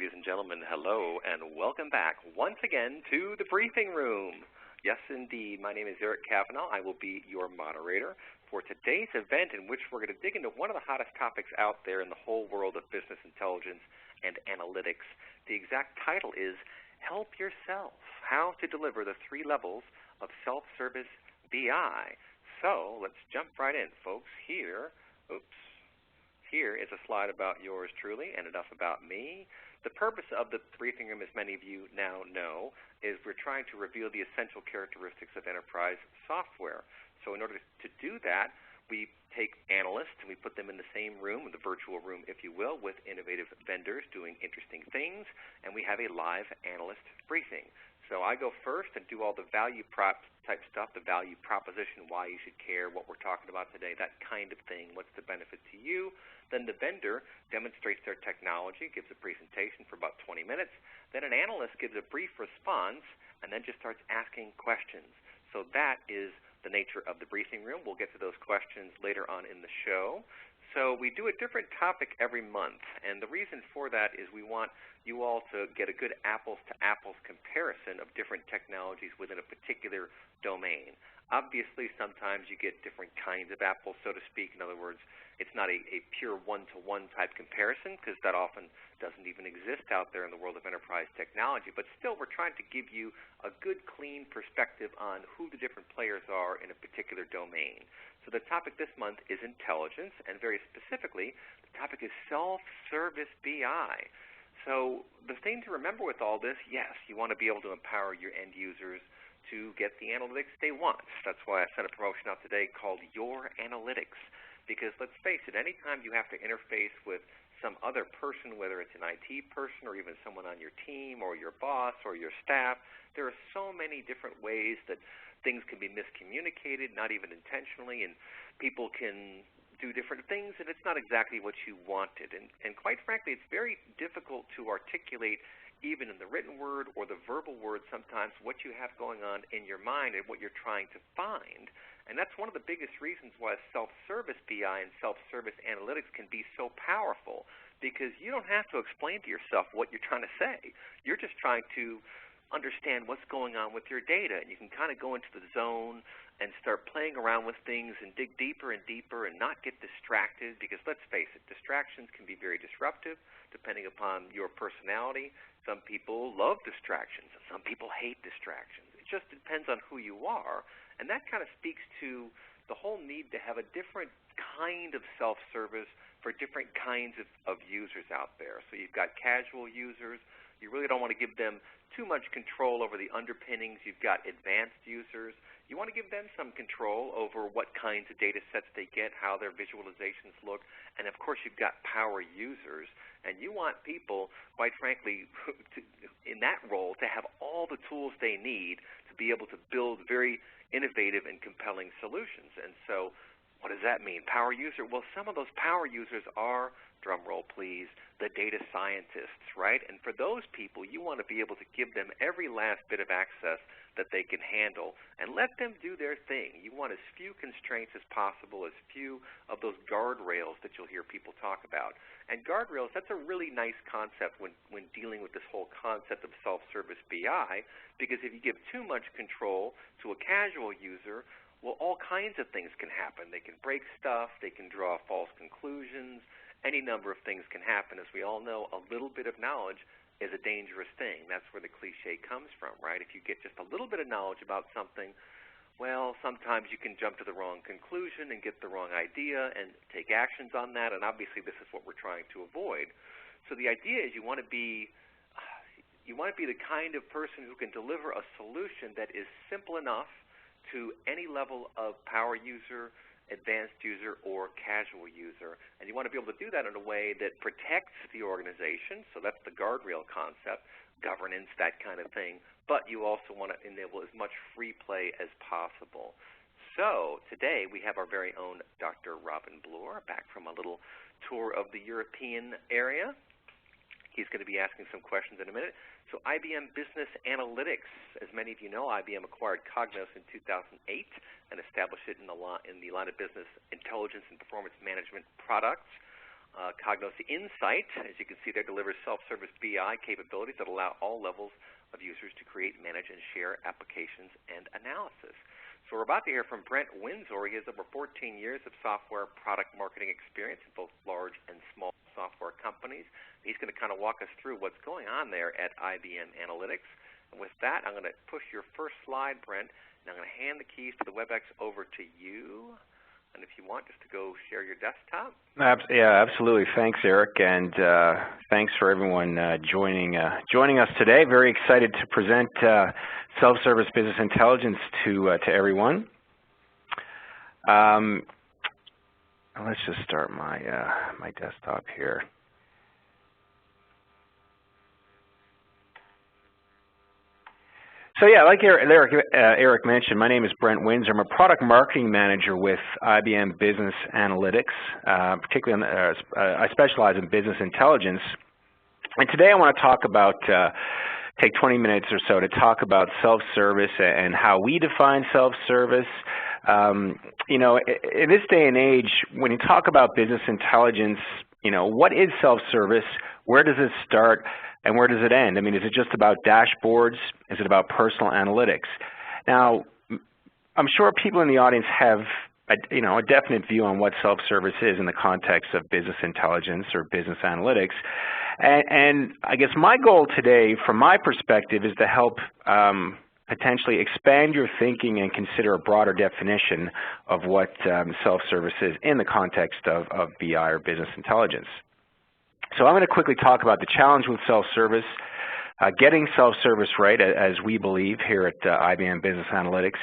ladies and gentlemen, hello, and welcome back once again to the briefing room. Yes, indeed. My name is Eric Cavanaugh. I will be your moderator for today's event, in which we're going to dig into one of the hottest topics out there in the whole world of business intelligence and analytics. The exact title is Help Yourself, How to Deliver the 3 Levels of Self-Service BI. So let's jump right in, folks. Here is a slide about yours truly and enough about me. The purpose of the briefing room, as many of you now know, is we're trying to reveal the essential characteristics of enterprise software. So in order to do that, we take analysts and we put them in the same room, the virtual room, if you will, with innovative vendors doing interesting things, and we have a live analyst briefing. So I go first and do all the value prop type stuff, the value proposition, why you should care, what we're talking about today, that kind of thing, what's the benefit to you. Then the vendor demonstrates their technology, gives a presentation for about 20 minutes. Then an analyst gives a brief response and then just starts asking questions. So that is the nature of the briefing room. We'll get to those questions later on in the show. So we do a different topic every month, and the reason for that is we want you all to get a good apples-to-apples comparison of different technologies within a particular domain. Obviously, sometimes you get different kinds of apples, so to speak. In other words, it's not a pure one-to-one type comparison, because that often doesn't even exist out there in the world of enterprise technology. But still, we're trying to give you a good, clean perspective on who the different players are in a particular domain. So the topic this month is intelligence, and very specifically, the topic is self-service BI. So the thing to remember with all this, yes, you want to be able to empower your end users to get the analytics they want. That's why I sent a promotion out today called Your Analytics. Because let's face it, anytime you have to interface with some other person, whether it's an IT person or even someone on your team or your boss or your staff, there are so many different ways that things can be miscommunicated, not even intentionally, and people can do different things, and it's not exactly what you wanted. And quite frankly, it's very difficult to articulate, even in the written word or the verbal word sometimes, what you have going on in your mind and what you're trying to find. And that's one of the biggest reasons why self-service BI and self-service analytics can be so powerful, because you don't have to explain to yourself what you're trying to say. You're just trying to understand what's going on with your data, and you can kind of go into the zone and start playing around with things and dig deeper and deeper and not get distracted, because let's face it, distractions can be very disruptive depending upon your personality. Some people love distractions, and some people hate distractions. It just depends on who you are, and that kind of speaks to the whole need to have a different kind of self-service for different kinds of users out there. So you've got casual users. You really don't want to give them too much control over the underpinnings. You've got advanced users. You want to give them some control over what kinds of data sets they get, how their visualizations look, and of course you've got power users. And you want people, quite frankly, in that role to have all the tools they need to be able to build very innovative and compelling solutions. And so what does that mean? Power user? Well, some of those power users are, drum roll please, the data scientists, right? And for those people, you want to be able to give them every last bit of access that they can handle and let them do their thing. You want as few constraints as possible, as few of those guardrails that you'll hear people talk about. And guardrails, that's a really nice concept when dealing with this whole concept of self-service BI, because if you give too much control to a casual user, well, all kinds of things can happen. They can break stuff. They can draw false conclusions. Any number of things can happen. As we all know, a little bit of knowledge is a dangerous thing. That's where the cliche comes from, right? If you get just a little bit of knowledge about something, well, sometimes you can jump to the wrong conclusion and get the wrong idea and take actions on that, and obviously this is what we're trying to avoid. So the idea is you want to be the kind of person who can deliver a solution that is simple enough to any level of power user, advanced user, or casual user. And you want to be able to do that in a way that protects the organization, so that's the guardrail concept, governance, that kind of thing, but you also want to enable as much free play as possible. So today we have our very own Dr. Robin Bloor back from a little tour of the European area. He's going to be asking some questions in a minute. So IBM Business Analytics, as many of you know, IBM acquired Cognos in 2008 and established it in the line of business intelligence and performance management products. Cognos Insight, as you can see there, delivers self-service BI capabilities that allow all levels of users to create, manage, and share applications and analysis. So we're about to hear from Brent Windsor. He has over 14 years of software product marketing experience in both large and small software companies. He's going to kind of walk us through what's going on there at IBM Analytics. And with that, I'm going to push your first slide, Brent, and I'm going to hand the keys to the WebEx over to you. And if you want, just to go share your desktop. Yeah, absolutely. Thanks, Eric, and thanks for everyone joining us today. Very excited to present self-service business intelligence to everyone. Let's just start my my desktop here. So yeah, like Eric mentioned, my name is Brent Windsor. I'm a product marketing manager with IBM Business Analytics. Particularly, I specialize in business intelligence. And today I want to talk about, take 20 minutes or so to talk about self-service and how we define self-service. You know, in this day and age, when you talk about business intelligence, you know, what is self-service? Where does it start? And where does it end? I mean, is it just about dashboards? Is it about personal analytics? Now, I'm sure people in the audience have a definite view on what self-service is in the context of business intelligence or business analytics. And I guess my goal today, from my perspective, is to help potentially expand your thinking and consider a broader definition of what self-service is in the context of BI or business intelligence. So I'm going to quickly talk about the challenge with self-service, getting self-service right, as we believe here at IBM Business Analytics,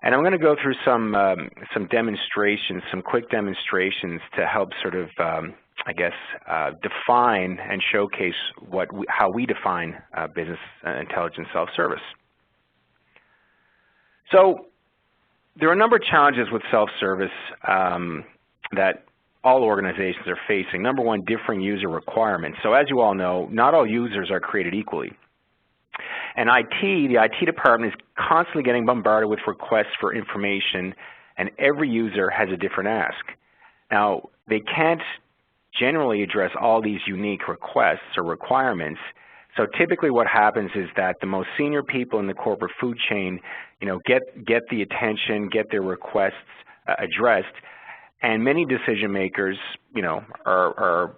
and I'm going to go through some demonstrations, some quick demonstrations to help sort of, I guess, define and showcase how we define business intelligence self-service. So there are a number of challenges with self-service that all organizations are facing. Number one, differing user requirements. So as you all know, not all users are created equally. And the IT department is constantly getting bombarded with requests for information, and every user has a different ask. Now, they can't generally address all these unique requests or requirements. So typically what happens is that the most senior people in the corporate food chain, you know, get the attention, get their requests addressed, and many decision makers, you know, are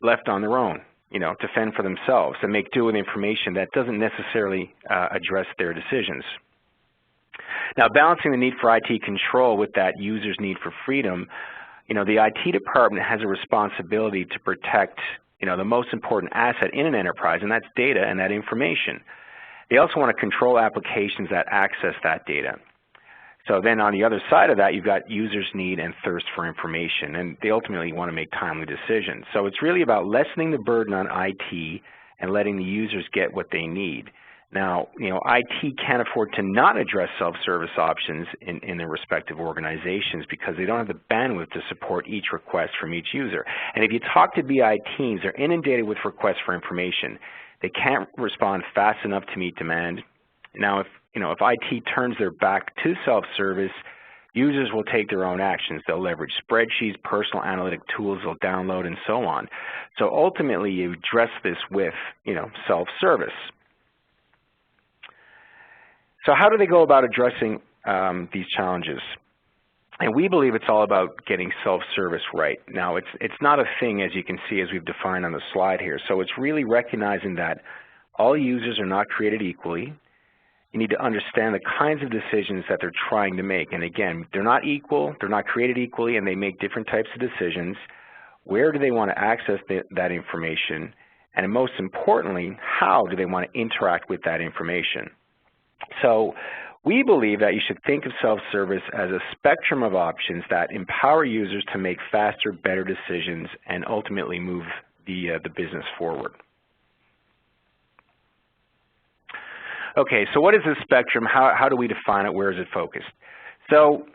left on their own, you know, to fend for themselves and make do with information that doesn't necessarily address their decisions. Now, balancing the need for IT control with that user's need for freedom, you know, the IT department has a responsibility to protect, you know, the most important asset in an enterprise, and that's data and that information. They also want to control applications that access that data. So then on the other side of that, you've got users' need and thirst for information, and they ultimately want to make timely decisions. So it's really about lessening the burden on IT and letting the users get what they need. Now, you know, IT can't afford to not address self-service options in their respective organizations because they don't have the bandwidth to support each request from each user. And if you talk to BI teams, they're inundated with requests for information. They can't respond fast enough to meet demand. Now, if IT turns their back to self-service, users will take their own actions. They'll leverage spreadsheets, personal analytic tools they'll download, and so on. So ultimately, you address this with, you know, self-service. So how do they go about addressing these challenges? And we believe it's all about getting self-service right. Now, it's not a thing, as you can see, as we've defined on the slide here. So it's really recognizing that all users are not created equally. You need to understand the kinds of decisions that they're trying to make. And again, they're not equal, they're not created equally, and they make different types of decisions. Where do they want to access that information? And most importantly, how do they want to interact with that information? So we believe that you should think of self-service as a spectrum of options that empower users to make faster, better decisions and ultimately move the business forward. Okay, so what is this spectrum? How do we define it? Where is it focused? So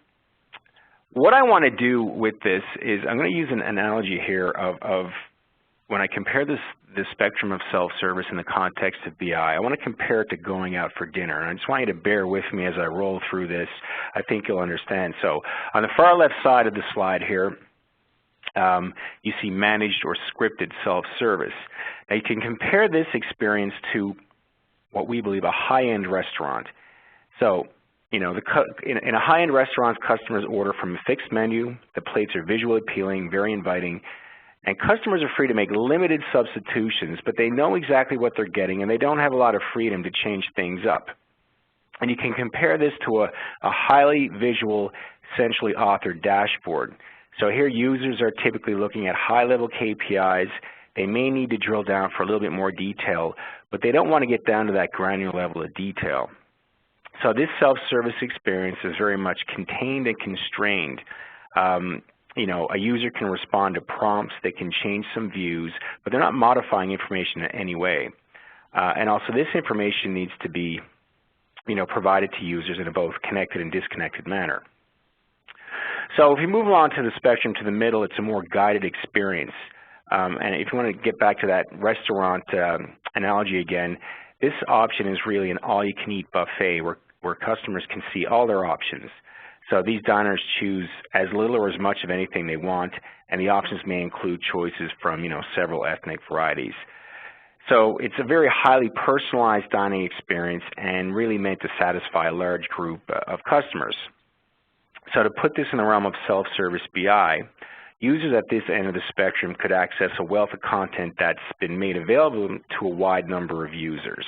what I want to do with this is I'm going to use an analogy here of when I compare this spectrum of self-service in the context of BI, I want to compare it to going out for dinner. And I just want you to bear with me as I roll through this. I think you'll understand. So on the far left side of the slide here, you see managed or scripted self-service. Now you can compare this experience to what we believe a high-end restaurant. So, in a high-end restaurant, customers order from a fixed menu. The plates are visually appealing, very inviting, and customers are free to make limited substitutions, but they know exactly what they're getting, and they don't have a lot of freedom to change things up. And you can compare this to a highly visual, essentially authored dashboard. So here users are typically looking at high-level KPIs. They may need to drill down for a little bit more detail, but they don't want to get down to that granular level of detail. So this self-service experience is very much contained and constrained. A user can respond to prompts, they can change some views, but they're not modifying information in any way. And also this information needs to be provided to users in a both connected and disconnected manner. So if you move along to the spectrum to the middle, it's a more guided experience. And if you want to get back to that restaurant analogy again, this option is really an all-you-can-eat buffet where customers can see all their options. So these diners choose as little or as much of anything they want, and the options may include choices from several ethnic varieties. So it's a very highly personalized dining experience and really meant to satisfy a large group of customers. So to put this in the realm of self-service BI, users at this end of the spectrum could access a wealth of content that's been made available to a wide number of users.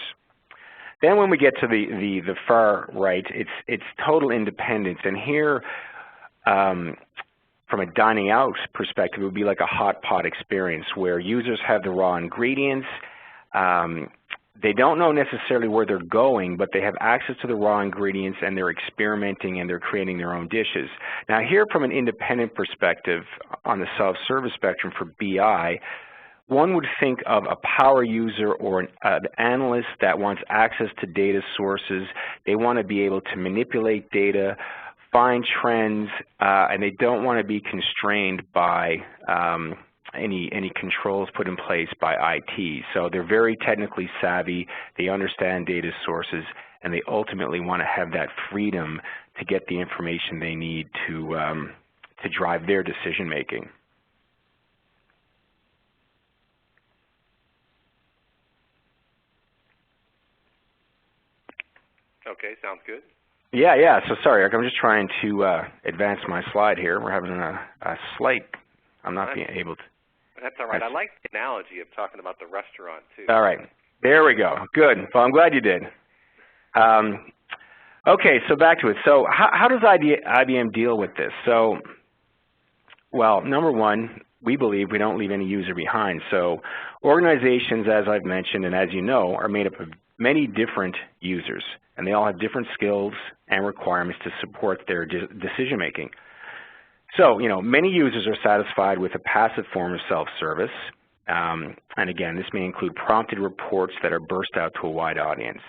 Then when we get to the far right, it's total independence, and here from a dining out perspective, it would be like a hot pot experience where users have the raw ingredients. They don't know necessarily where they're going, but they have access to the raw ingredients, and they're experimenting and they're creating their own dishes. Now here from an independent perspective on the self-service spectrum for BI, one would think of a power user or an analyst that wants access to data sources. They want to be able to manipulate data, find trends, and they don't want to be constrained by any controls put in place by IT. So they're very technically savvy, they understand data sources, and they ultimately want to have that freedom to get the information they need to drive their decision making. Okay, sounds good. Yeah. So sorry, Eric, I'm just trying to advance my slide here. We're having a slight, I'm not being able to. That's all right. I like the analogy of talking about the restaurant, too. All right. There we go. Good. Well, I'm glad you did. Okay, so back to it. So how does IBM deal with this? So, well, number one, we believe we don't leave any user behind. So organizations, as I've mentioned and as you know, are made up of many different users, and they all have different skills and requirements to support their decision making. So, many users are satisfied with a passive form of self-service, and again, this may include prompted reports that are burst out to a wide audience.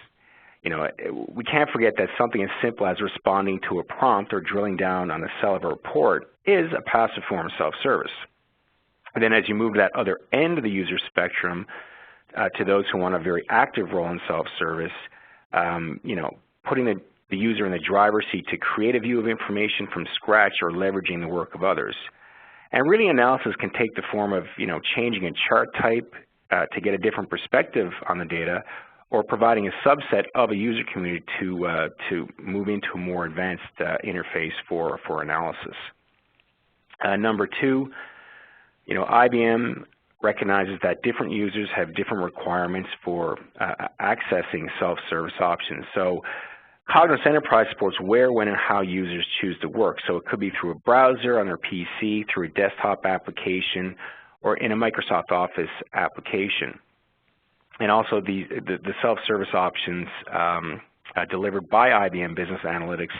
We can't forget that something as simple as responding to a prompt or drilling down on a cell of a report is a passive form of self-service. And then as you move to that other end of the user spectrum, to those who want a very active role in self-service, putting the user in the driver's seat to create a view of information from scratch or leveraging the work of others. And really analysis can take the form of, changing a chart type to get a different perspective on the data, or providing a subset of a user community to move into a more advanced interface for analysis. Number two, IBM recognizes that different users have different requirements for accessing self-service options. So Cognos Enterprise supports where, when, and how users choose to work. So it could be through a browser on their PC, through a desktop application, or in a Microsoft Office application. And also the self-service options delivered by IBM Business Analytics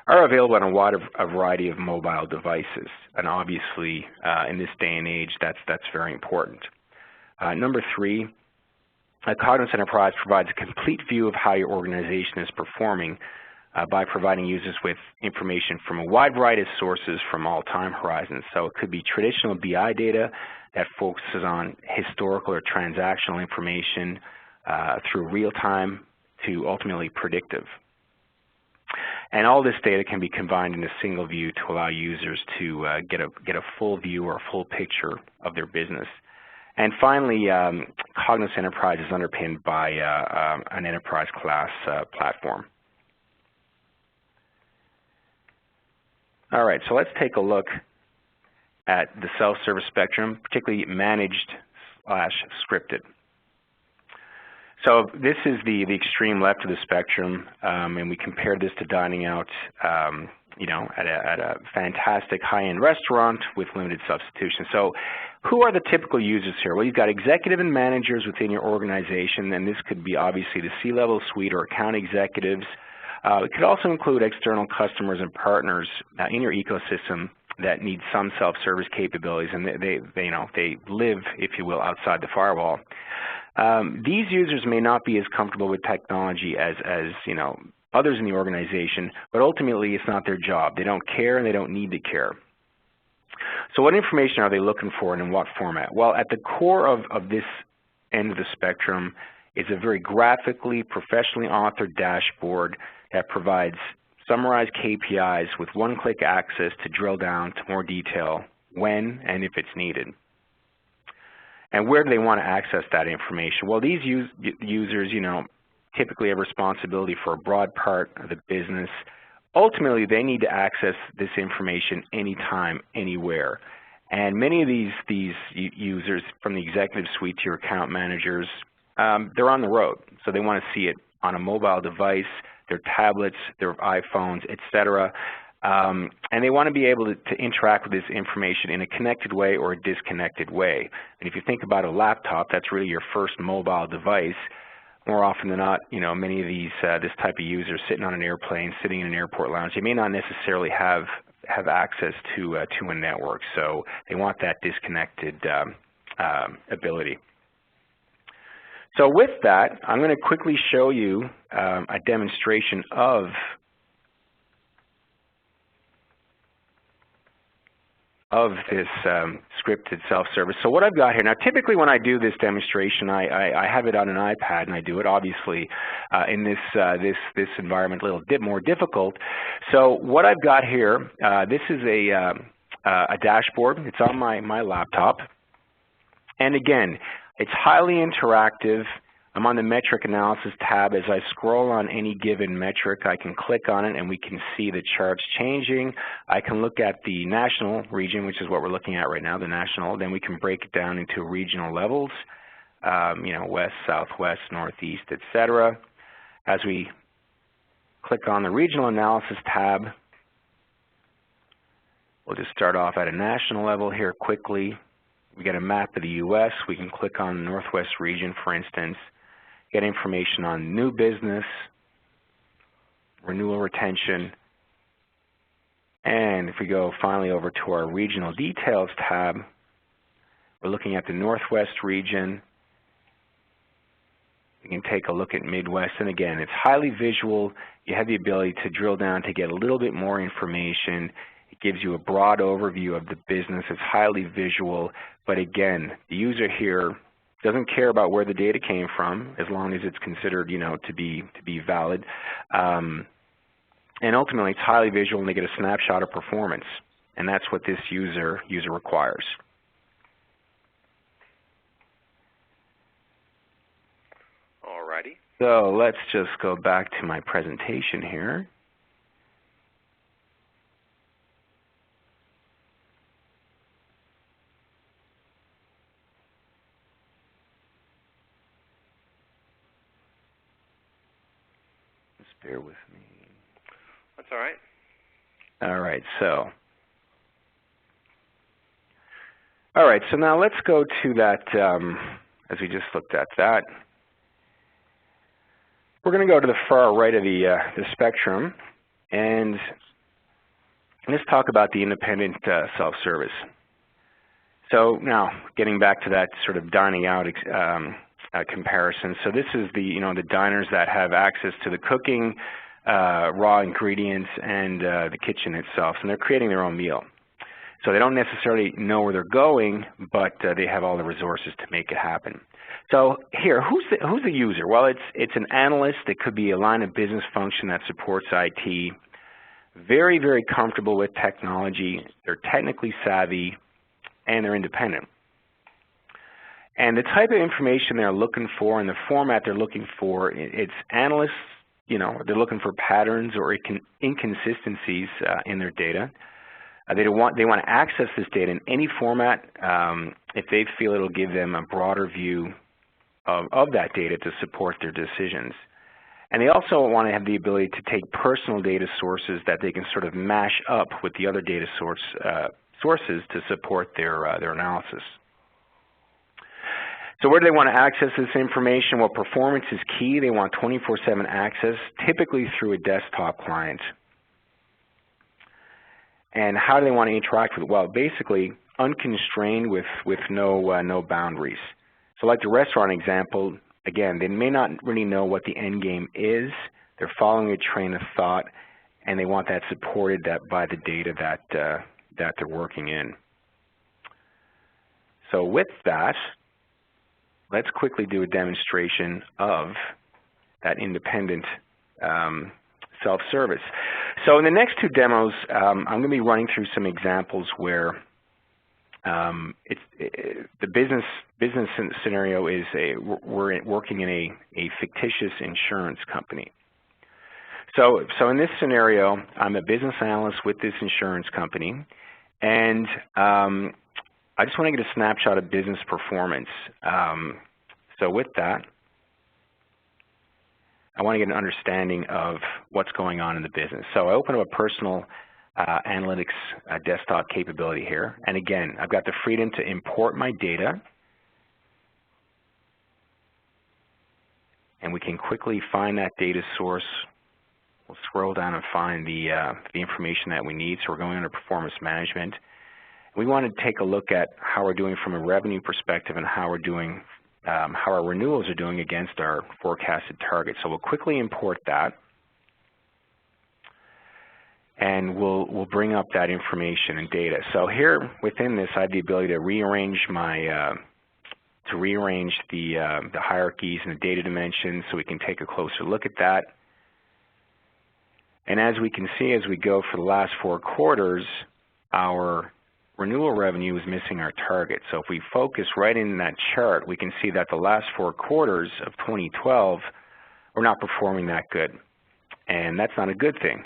are available on a wide variety of mobile devices. And obviously, in this day and age, that's very important. Number three, Cognos Enterprise provides a complete view of how your organization is performing by providing users with information from a wide variety of sources from all time horizons. So it could be traditional BI data that focuses on historical or transactional information through real time to ultimately predictive. And all this data can be combined in a single view to allow users to get a full view or a full picture of their business. And finally, Cognos Enterprise is underpinned by an enterprise class platform. All right, so let's take a look at the self-service spectrum, particularly managed/scripted. So this is the extreme left of the spectrum, and we compared this to dining out, you know, at a fantastic high-end restaurant with limited substitution. So who are the typical users here? Well, you've got executive and managers within your organization, and this could be obviously the C-level suite or account executives. It could also include external customers and partners in your ecosystem that need some self-service capabilities, and they live, if you will, outside the firewall. These users may not be as comfortable with technology as you know, others in the organization, but ultimately it's not their job. They don't care and they don't need to care. So what information are they looking for and in what format? Well, at the core of this end of the spectrum is a very graphically, professionally authored dashboard that provides summarized KPIs with one-click access to drill down to more detail when and if it's needed. And where do they want to access that information? Well, these users, you know, typically have responsibility for a broad part of the business. Ultimately, they need to access this information anytime, anywhere. And many of these users, from the executive suite to your account managers, they're on the road, so they want to see it on a mobile device, their tablets, their iPhones, etc. And they want to be able to interact with this information in a connected way or a disconnected way. And if you think about a laptop, that's really your first mobile device. More often than not, you know, many of these this type of users sitting on an airplane, sitting in an airport lounge, they may not necessarily have access to a network, so they want that disconnected ability. So with that, I'm going to quickly show you a demonstration of this scripted self-service. So what I've got here, now typically when I do this demonstration, I have it on an iPad and I do it. Obviously in this environment a little bit more difficult. So what I've got here, this is a dashboard. It's on my laptop. And again, it's highly interactive. I'm on the metric analysis tab. As I scroll on any given metric, I can click on it and we can see the charts changing. I can look at the national region, which is what we're looking at right now, the national. Then we can break it down into regional levels, you know, west, southwest, northeast, etc. As we click on the regional analysis tab, we'll just start off at a national level here quickly. We get a map of the U.S. We can click on the Northwest region, for instance, get information on new business, renewal retention, and if we go finally over to our regional details tab, we're looking at the Northwest region. We can take a look at Midwest, and again, it's highly visual. You have the ability to drill down to get a little bit more information. It gives you a broad overview of the business. It's highly visual, but again, the user here doesn't care about where the data came from as long as it's considered, you know, to be valid. And ultimately, it's highly visual, and they get a snapshot of performance, and that's what this user requires. Alrighty. So let's just go back to my presentation here. Bear with me. That's all right. All right, so now let's go to that, as we just looked at that. We're going to go to the far right of the spectrum, and let's talk about the independent self-service. So now, getting back to that sort of dining out comparison. So this is the the diners that have access to the cooking, raw ingredients, and the kitchen itself, and they're creating their own meal. So they don't necessarily know where they're going, but they have all the resources to make it happen. So here, who's the user? Well, it's an analyst. It could be a line of business function that supports IT. very, very comfortable with technology, they're technically savvy, and they're independent. And the type of information they're looking for and the format they're looking for, it's analysts, they're looking for patterns or inconsistencies in their data. They want to access this data in any format if they feel it'll give them a broader view of that data to support their decisions. And they also want to have the ability to take personal data sources that they can sort of mash up with the other data sources to support their analysis. So where do they want to access this information? Well, performance is key. They want 24/7 access, typically through a desktop client. And how do they want to interact with it? Well, basically unconstrained with no boundaries. So like the restaurant example, again, they may not really know what the end game is. They're following a train of thought, and they want that supported by the data that they're working in. So with that, let's quickly do a demonstration of that independent self-service. So in the next two demos, I'm going to be running through some examples where the business scenario is we're working in a fictitious insurance company. So in this scenario, I'm a business analyst with this insurance company, and I just want to get a snapshot of business performance. So with that, I want to get an understanding of what's going on in the business. So I open up a personal analytics desktop capability here. And again, I've got the freedom to import my data. And we can quickly find that data source. We'll scroll down and find the information that we need. So we're going under performance management. We want to take a look at how we're doing from a revenue perspective and how we're doing, how our renewals are doing against our forecasted targets. So we'll quickly import that, and we'll bring up that information and data. So here within this, I have the ability to rearrange the hierarchies and the data dimensions, so we can take a closer look at that. And as we can see, as we go for the last 4 quarters, our renewal revenue is missing our target. So if we focus right in that chart, we can see that the last 4 quarters of 2012, we're not performing that good. And that's not a good thing.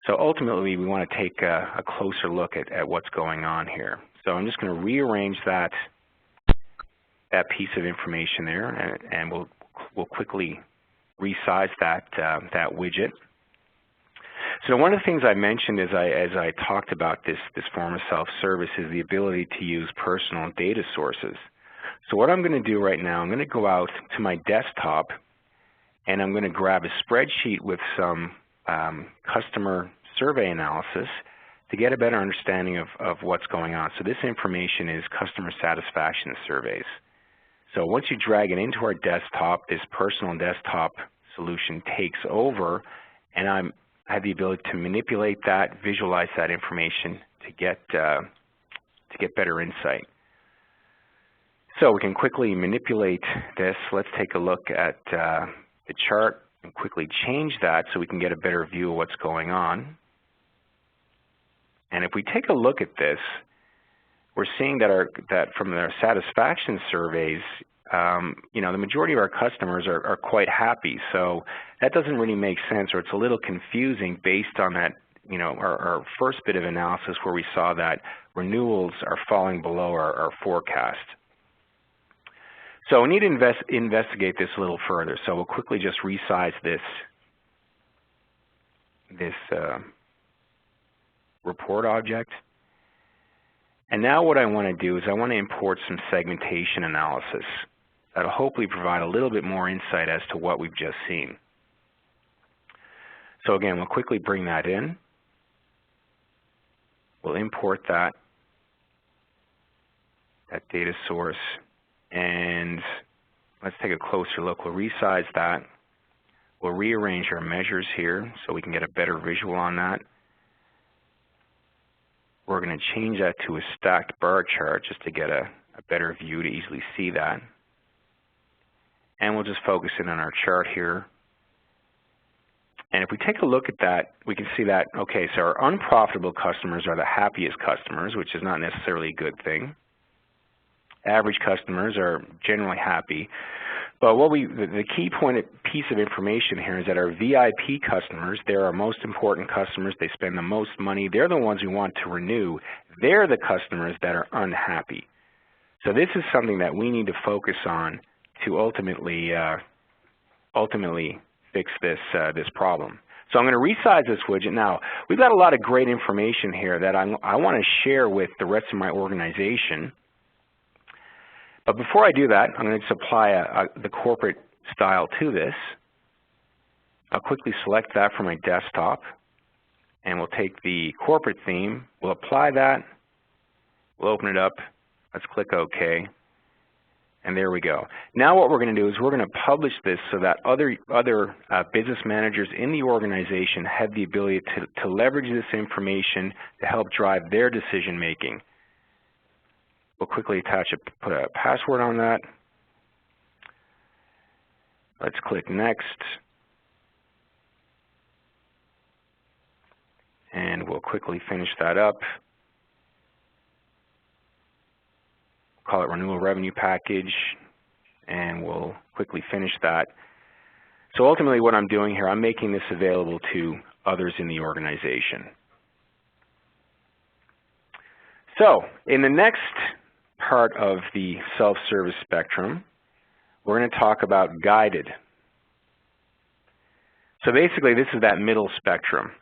So ultimately, we want to take a closer look at what's going on here. So I'm just going to rearrange that piece of information there, and we'll quickly resize that widget. So one of the things I mentioned as I talked about this form of self-service is the ability to use personal data sources. So what I'm going to do right now, I'm going to go out to my desktop, and I'm going to grab a spreadsheet with some customer survey analysis to get a better understanding of what's going on. So this information is customer satisfaction surveys. So once you drag it into our desktop, this personal desktop solution takes over, and I have the ability to manipulate that, visualize that information to get better insight. So we can quickly manipulate this. Let's take a look at the chart and quickly change that so we can get a better view of what's going on. And if we take a look at this, we're seeing that from our satisfaction surveys, the majority of our customers are quite happy. So that doesn't really make sense, or it's a little confusing based on that, our first bit of analysis where we saw that renewals are falling below our forecast. So we need to investigate this a little further. So we'll quickly just resize this report object. And now what I want to do is I want to import some segmentation analysis that'll hopefully provide a little bit more insight as to what we've just seen. So again, we'll quickly bring that in. We'll import that data source, and let's take a closer look. We'll resize that. We'll rearrange our measures here so we can get a better visual on that. We're going to change that to a stacked bar chart just to get a better view to easily see that. And we'll just focus in on our chart here. And if we take a look at that, we can see that, okay, so our unprofitable customers are the happiest customers, which is not necessarily a good thing. Average customers are generally happy. But the key piece of information here is that our VIP customers, they're our most important customers. They spend the most money. They're the ones we want to renew. They're the customers that are unhappy. So this is something that we need to focus on to ultimately fix this problem. So I'm going to resize this widget. Now, we've got a lot of great information here that I want to share with the rest of my organization. But before I do that, I'm going to just apply the corporate style to this. I'll quickly select that from my desktop, and we'll take the corporate theme. We'll apply that. We'll open it up. Let's click OK. And there we go. Now what we're going to do is we're going to publish this so that other business managers in the organization have the ability to leverage this information to help drive their decision making. We'll quickly put a password on that. Let's click Next. And we'll quickly finish that up. Call it Renewal Revenue Package, and we'll quickly finish that. So ultimately what I'm doing here, I'm making this available to others in the organization. So in the next part of the self-service spectrum, we're going to talk about guided. So basically this is that middle spectrum.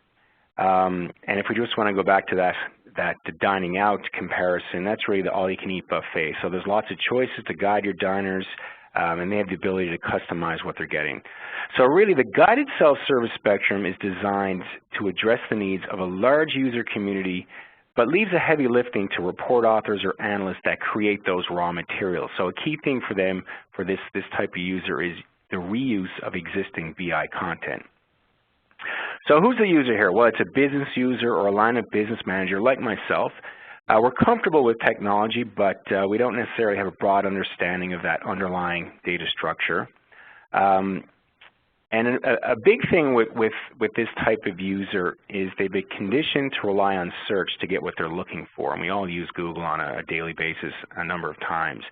And if we just want to go back to that dining out comparison, that's really the all-you-can-eat buffet. So there's lots of choices to guide your diners, and they have the ability to customize what they're getting. So really the guided self-service spectrum is designed to address the needs of a large user community, but leaves a heavy lifting to report authors or analysts that create those raw materials. So a key thing for them, for this type of user, is the reuse of existing BI content. So who's the user here? Well, it's a business user or a line of business manager like myself. We're comfortable with technology, but we don't necessarily have a broad understanding of that underlying data structure. And a big thing with this type of user is they've been conditioned to rely on search to get what they're looking for. And we all use Google on a daily basis a number of times.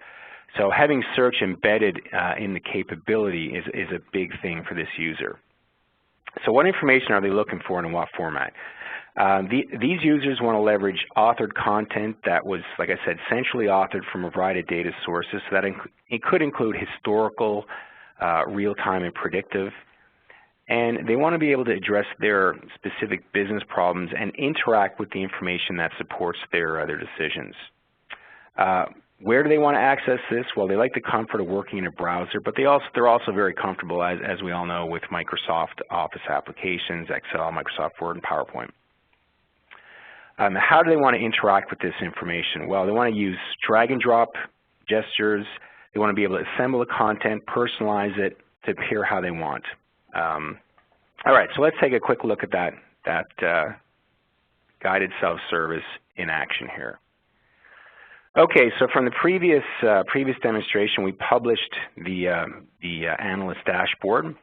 So having search embedded in the capability is a big thing for this user. So what information are they looking for and in what format? These users want to leverage authored content that was, like I said, centrally authored from a variety of data sources. So that it could include historical, real-time, and predictive. And they want to be able to address their specific business problems and interact with the information that supports their decisions. Where do they want to access this? Well, they like the comfort of working in a browser, but they're also very comfortable, as we all know, with Microsoft Office applications, Excel, Microsoft Word, and PowerPoint. How do they want to interact with this information? Well, they want to use drag and drop gestures. They want to be able to assemble the content, personalize it to appear how they want. All right, so let's take a quick look at that guided self-service in action here. Okay, so from the previous demonstration, we published the analyst dashboard.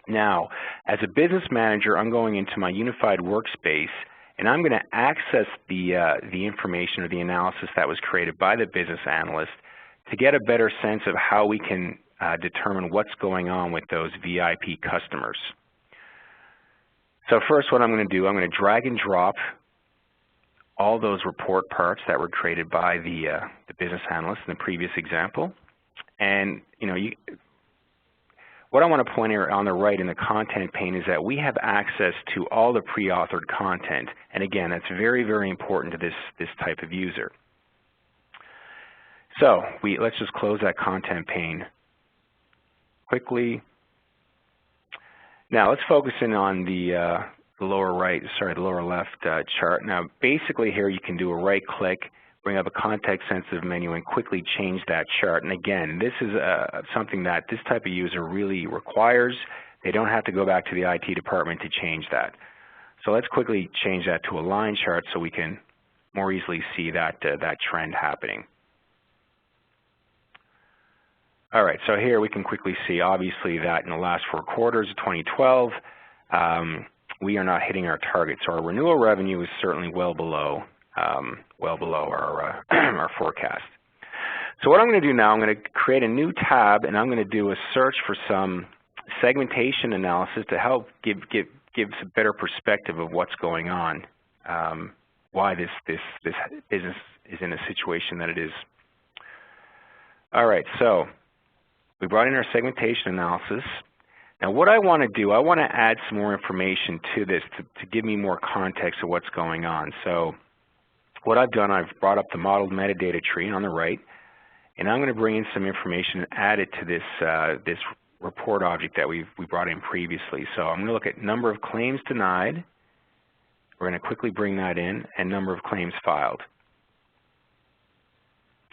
Now, as a business manager, I'm going into my unified workspace, and I'm going to access the information or the analysis that was created by the business analyst to get a better sense of how we can determine what's going on with those VIP customers. So first, what I'm going to do, I'm going to drag and drop all those report parts that were created by the business analyst in the previous example. And what I want to point here on the right in the content pane is that we have access to all the pre-authored content. And again, that's very, very important to this type of user. So let's just close that content pane quickly. Now let's focus in on the lower left chart. Now basically here you can do a right click, bring up a context sensitive menu, and quickly change that chart. And again, this is something that this type of user really requires. They don't have to go back to the IT department to change that. So let's quickly change that to a line chart so we can more easily see that trend happening. All right, so here we can quickly see obviously that in the last 4 quarters of 2012, we are not hitting our target. So our renewal revenue is certainly well below our, our forecast. So what I'm going to do now, I'm going to create a new tab, and I'm going to do a search for some segmentation analysis to help give us a better perspective of what's going on, why this business is in a situation that it is. All right, so we brought in our segmentation analysis. Now what I want to do, I want to add some more information to this to give me more context of what's going on. So what I've done, I've brought up the modeled metadata tree on the right, and I'm going to bring in some information and add it to this, this report object that we brought in previously. So I'm going to look at number of claims denied. We're going to quickly bring that in, and number of claims filed.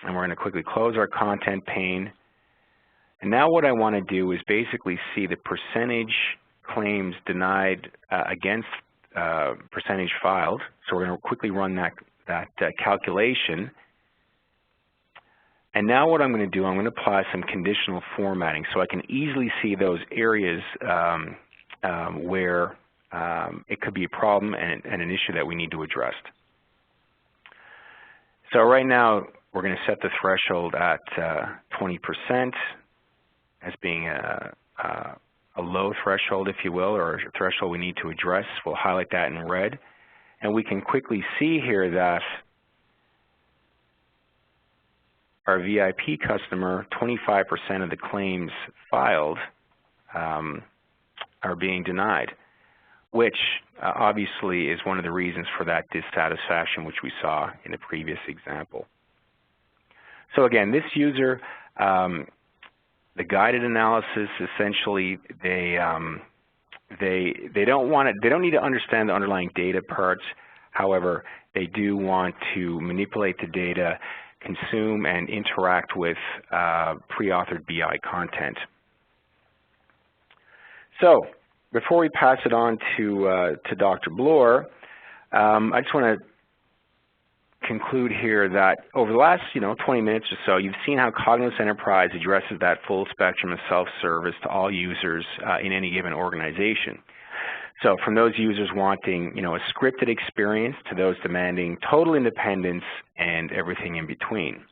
And we're going to quickly close our content pane. And now what I want to do is basically see the percentage claims denied against percentage filed. So we're going to quickly run that calculation. And now what I'm going to do, I'm going to apply some conditional formatting so I can easily see those areas where it could be a problem and an issue that we need to address. So right now, we're going to set the threshold at 20% as being a low threshold, if you will, or a threshold we need to address. We'll highlight that in red. And we can quickly see here that our VIP customer, 25% of the claims filed are being denied, which obviously is one of the reasons for that dissatisfaction which we saw in the previous example. So again, this user, the guided analysis, essentially they don't need to understand the underlying data parts. However, they do want to manipulate the data, consume and interact with pre-authored BI content. So before we pass it on to Dr. Bloor, I just want to conclude here that over the last 20 minutes or so, you've seen how Cognos Enterprise addresses that full spectrum of self-service to all users in any given organization. So from those users wanting a scripted experience to those demanding total independence and everything in between.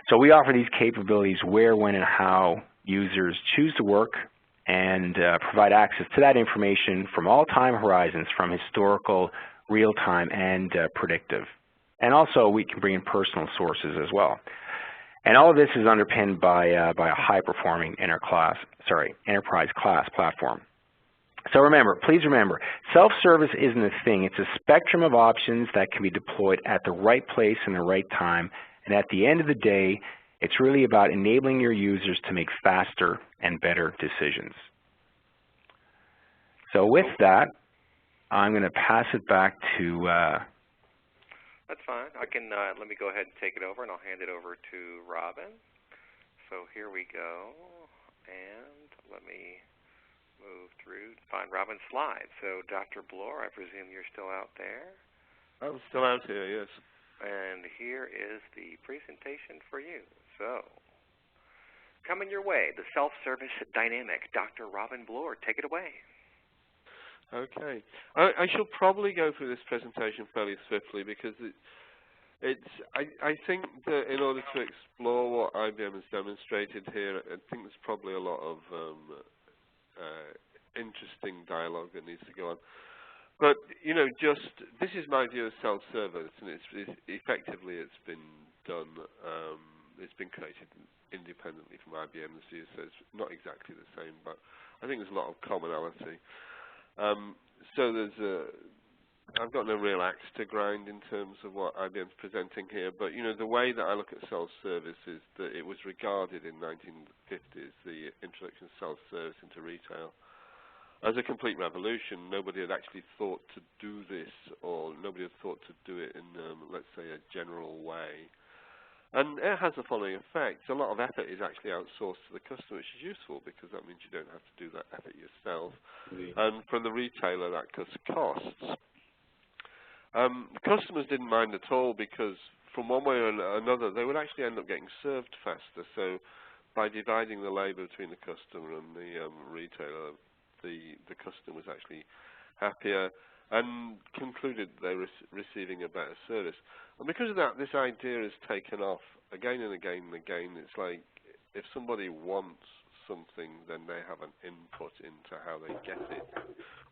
So we offer these capabilities where, when, and how users choose to work and provide access to that information from all time horizons, from historical, real-time, and predictive. And also we can bring in personal sources as well. And all of this is underpinned by a high-performing enterprise class platform. So please remember, self-service isn't a thing. It's a spectrum of options that can be deployed at the right place and the right time. And at the end of the day, it's really about enabling your users to make faster and better decisions. So with that, I'm going to pass it back to... That's fine. I can let me go ahead and take it over, and I'll hand it over to Robin. So here we go, and let me move through, find Robin's slide. So Dr. Bloor, I presume you're still out there? I'm still out here, yes. And here is the presentation for you. So coming your way, the self-service dynamic. Dr. Robin Bloor, take it away. Okay. I shall probably go through this presentation fairly swiftly because I think that in order to explore what IBM has demonstrated here, I think there's probably a lot of interesting dialogue that needs to go on. But, this is my view of self-service, and effectively it's been done, it's been created independently from IBM's view, so it's not exactly the same, but I think there's a lot of commonality. So I've got no real axe to grind in terms of what IBM's presenting here, but the way that I look at self-service is that it was regarded in 1950s, the introduction of self-service into retail, as a complete revolution. Nobody had actually thought to do this, or nobody had thought to do it in, let's say, a general way. And it has the following effect. A lot of effort is actually outsourced to the customer, which is useful because that means you don't have to do that effort yourself. And from the retailer, that cuts costs. Customers didn't mind at all because from one way or another, they would actually end up getting served faster. So by dividing the labor between the customer and the retailer, the customer was actually happier, and concluded they were receiving a better service. And because of that, this idea has taken off again and again and again. It's like if somebody wants something, then they have an input into how they get it.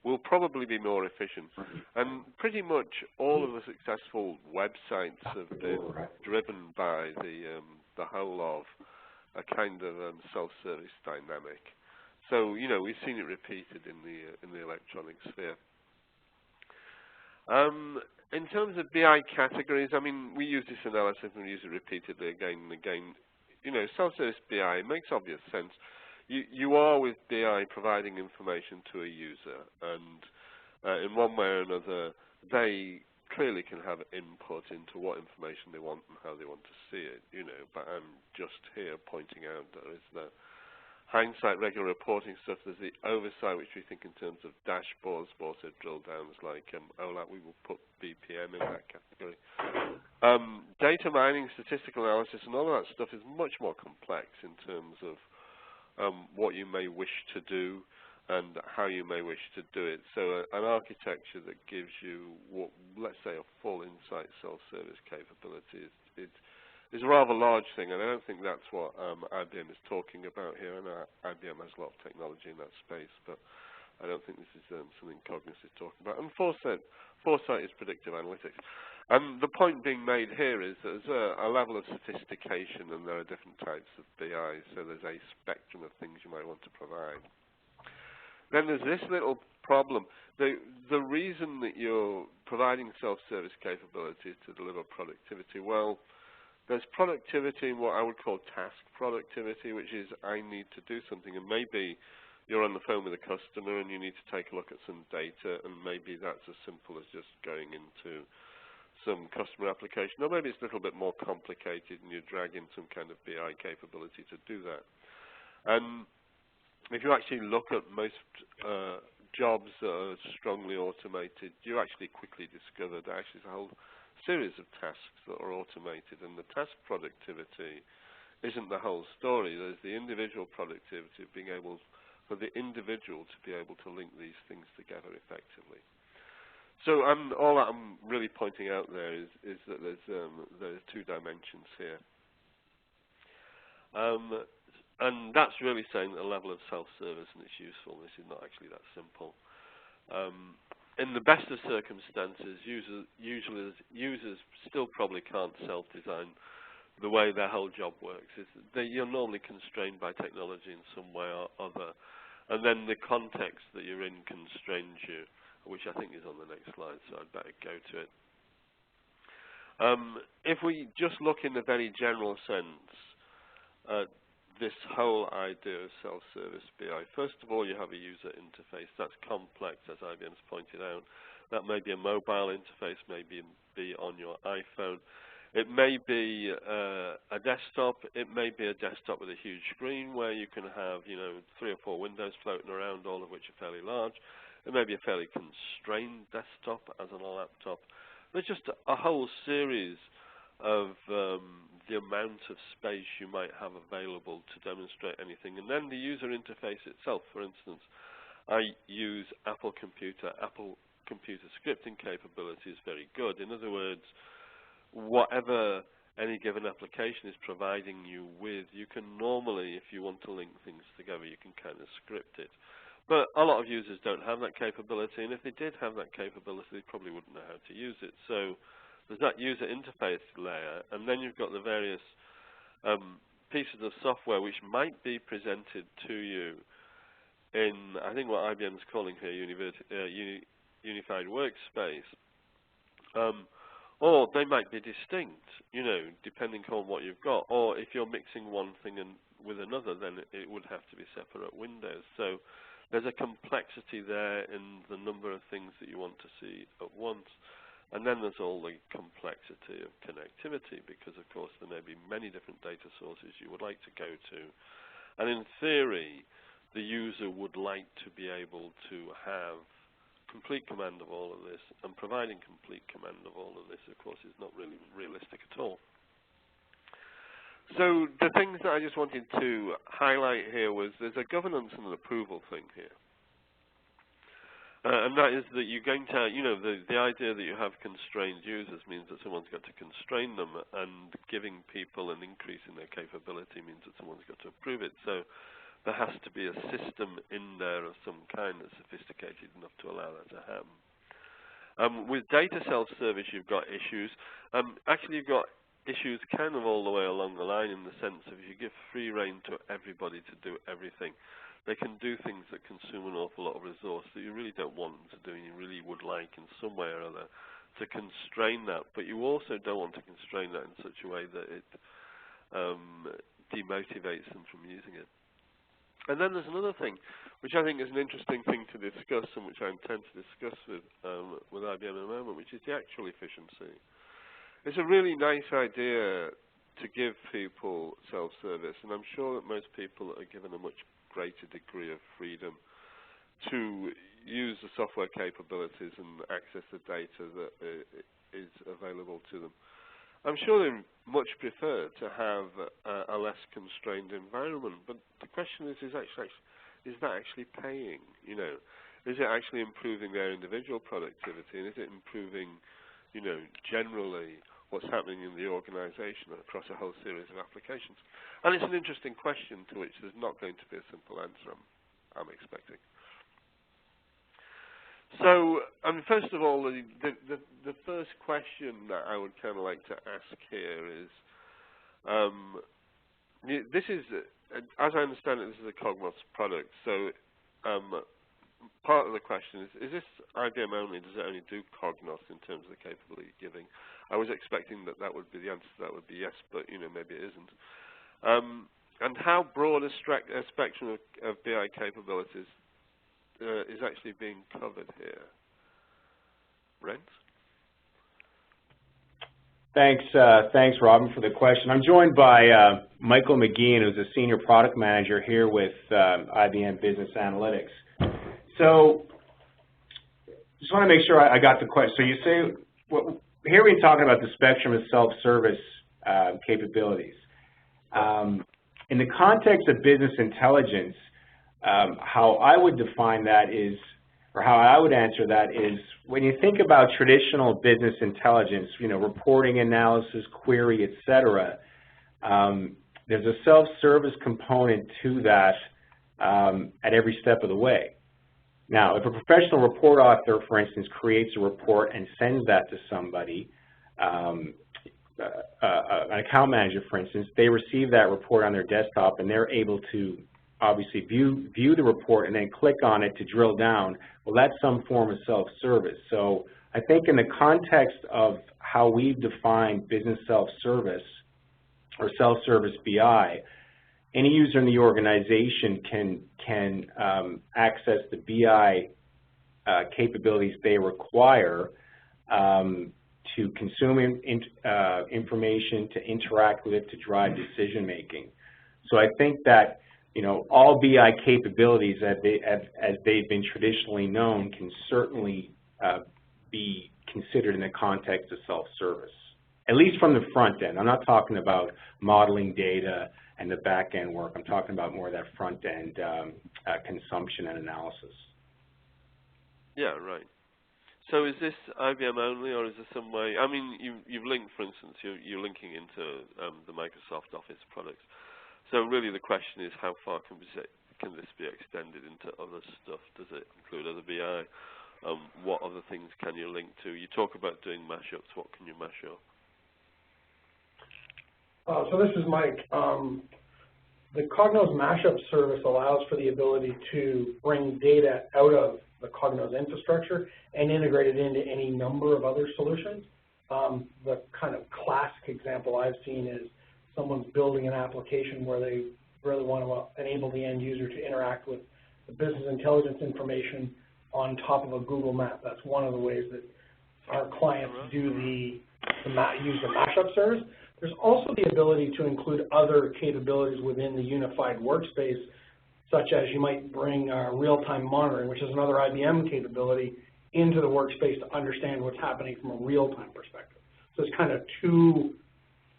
Will probably be more efficient. And pretty much all of the successful websites have been driven by the whole of a kind of self-service dynamic. So we've seen it repeated in the electronic sphere. In terms of BI categories, I mean, we use this analysis and we use it repeatedly again and again. Self-service BI makes obvious sense. You are with BI providing information to a user, and in one way or another, they clearly can have input into what information they want and how they want to see it. But I'm just here pointing out there is the hindsight regular reporting stuff. There's the oversight, which we think in terms of dashboards, but also drill downs like OLAP. We will put BPM in that category. Data mining, statistical analysis, and all of that stuff is much more complex in terms of what you may wish to do and how you may wish to do it. So an architecture that gives you what, let's say, a full insight self-service capability is a rather large thing, and I don't think that's what IBM is talking about here. I know IBM has a lot of technology in that space, but I don't think this is something Cognos is talking about. And foresight is predictive analytics. And the point being made here is that there's a level of sophistication, and there are different types of BI, so there's a spectrum of things you might want to provide. Then there's this little problem. The reason that you're providing self-service capabilities to deliver productivity, well, there's productivity in what I would call task productivity, which is I need to do something, and maybe you're on the phone with a customer and you need to take a look at some data, and maybe that's as simple as just going into some customer application, or maybe it's a little bit more complicated and you drag in some kind of BI capability to do that. And if you actually look at most jobs that are strongly automated, you actually quickly discover that actually there's a whole series of tasks that are automated, and the task productivity isn't the whole story. There's the individual productivity of being able for the individual to be able to link these things together effectively. So all I'm really pointing out there is that there's two dimensions here. And that's really saying that the level of self-service and its usefulness is not actually that simple. In the best of circumstances, users still probably can't self-design the way their whole job works. You're normally constrained by technology in some way or other, and then the context that you're in constrains you, which I think is on the next slide, so I'd better go to it. If we just look in a very general sense at this whole idea of self-service BI, first of all, you have a user interface. That's complex, as IBM's pointed out. That may be a mobile interface, maybe be on your iPhone. It may be a desktop. It may be a desktop with a huge screen where you can have, 3 or 4 windows floating around, all of which are fairly large. It may be a fairly constrained desktop, as on a laptop. There's just a whole series of the amount of space you might have available to demonstrate anything. And then the user interface itself, for instance, I use Apple Computer. Apple Computer scripting capability is very good. In other words, whatever any given application is providing you with, you can normally, if you want to link things together, you can kind of script it. But a lot of users don't have that capability, and if they did have that capability, they probably wouldn't know how to use it. So there's that user interface layer, and then you've got the various pieces of software which might be presented to you in, I think what IBM's calling here unified workspace. Or they might be distinct, depending on what you've got. Or if you're mixing one thing with another, then it would have to be separate windows. So there's a complexity there in the number of things that you want to see at once. And then there's all the complexity of connectivity, because, of course, there may be many different data sources you would like to go to. And in theory, the user would like to be able to have complete command of all of this, and providing complete command of all of this, of course, is not really realistic at all. So the things that I just wanted to highlight here was there's a governance and an approval thing here. And that is that you're going to, the idea that you have constrained users means that someone's got to constrain them, and giving people an increase in their capability means that someone's got to approve it. So there has to be a system in there of some kind that's sophisticated enough to allow that to happen. With data self-service, you've got issues. Actually, you've got issues kind of all the way along the line, in the sense of if you give free rein to everybody to do everything, they can do things that consume an awful lot of resource that you really don't want them to do, and you really would like in some way or other to constrain that. But you also don't want to constrain that in such a way that it demotivates them from using it. And then there's another thing, which I think is an interesting thing to discuss, and which I intend to discuss with IBM in a moment, which is the actual efficiency. It's a really nice idea to give people self-service, and I'm sure that most people are given a much greater degree of freedom to use the software capabilities and access the data that is available to them. I'm sure they much prefer to have a less constrained environment, but the question is that actually paying? Is it actually improving their individual productivity, and is it improving, generally what's happening in the organization across a whole series of applications? And it's an interesting question to which there's not going to be a simple answer, I'm expecting. So, first of all, the first question that I would kind of like to ask here is, this is, as I understand it, this is a Cognos product. So, part of the question is this IBM only? Does it only do Cognos in terms of the capability giving? I was expecting that would be the answer. That would be yes, but maybe it isn't. And how broad a spectrum of BI capabilities is actually being covered here? Brent? Thanks, Robin, for the question. I'm joined by Michael McGeehan, who's a senior product manager here with IBM Business Analytics. So, just want to make sure I got the question. So you say, here we're talking about the spectrum of self-service capabilities. In the context of business intelligence, how I would define that is, or how I would answer that is, when you think about traditional business intelligence, reporting, analysis, query, etc., there's a self-service component to that at every step of the way. Now, if a professional report author, for instance, creates a report and sends that to somebody, an account manager, for instance, they receive that report on their desktop, and they're able to obviously view the report and then click on it to drill down. Well, that's some form of self-service. So I think in the context of how we've defined business self-service or self-service BI, any user in the organization can access the BI capabilities they require to consume information, to interact with it, to drive decision making. So I think that all BI capabilities as they've been traditionally known can certainly be considered in the context of self-service, at least from the front end. I'm not talking about modeling data and the back end work. I'm talking about more of that front end consumption and analysis. Yeah, right. So is this IBM only, or is there some way? I mean, you've linked, for instance, you're linking into the Microsoft Office products. So really the question is, how far can this be extended into other stuff? Does it include other BI? What other things can you link to? You talk about doing mashups. What can you mash up? So this is Mike. The Cognos mashup service allows for the ability to bring data out of the Cognos infrastructure and integrate it into any number of other solutions. The kind of classic example I've seen is someone's building an application where they really want to enable the end user to interact with the business intelligence information on top of a Google map. That's one of the ways that our clients do use the mashup service. There's also the ability to include other capabilities within the unified workspace, such as you might bring real-time monitoring, which is another IBM capability, into the workspace to understand what's happening from a real-time perspective. So it's kind of two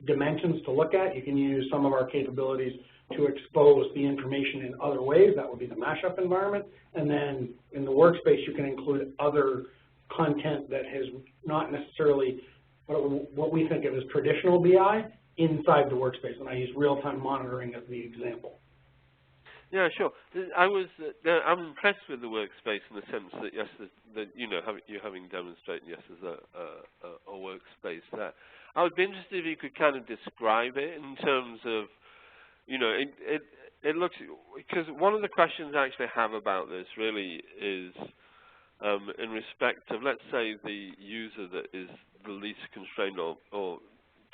dimensions to look at. You can use some of our capabilities to expose the information in other ways. That would be the mashup environment. And then in the workspace, you can include other content that has not necessarily what we think of as traditional BI inside the workspace. And I use real-time monitoring as the example. Yeah, sure. I'm impressed with the workspace in the sense that yes, you having demonstrated yes, there's a workspace there. I would be interested if you could kind of describe it in terms of, it looks, because one of the questions I actually have about this really is in respect of, let's say, the user that is the least constrained or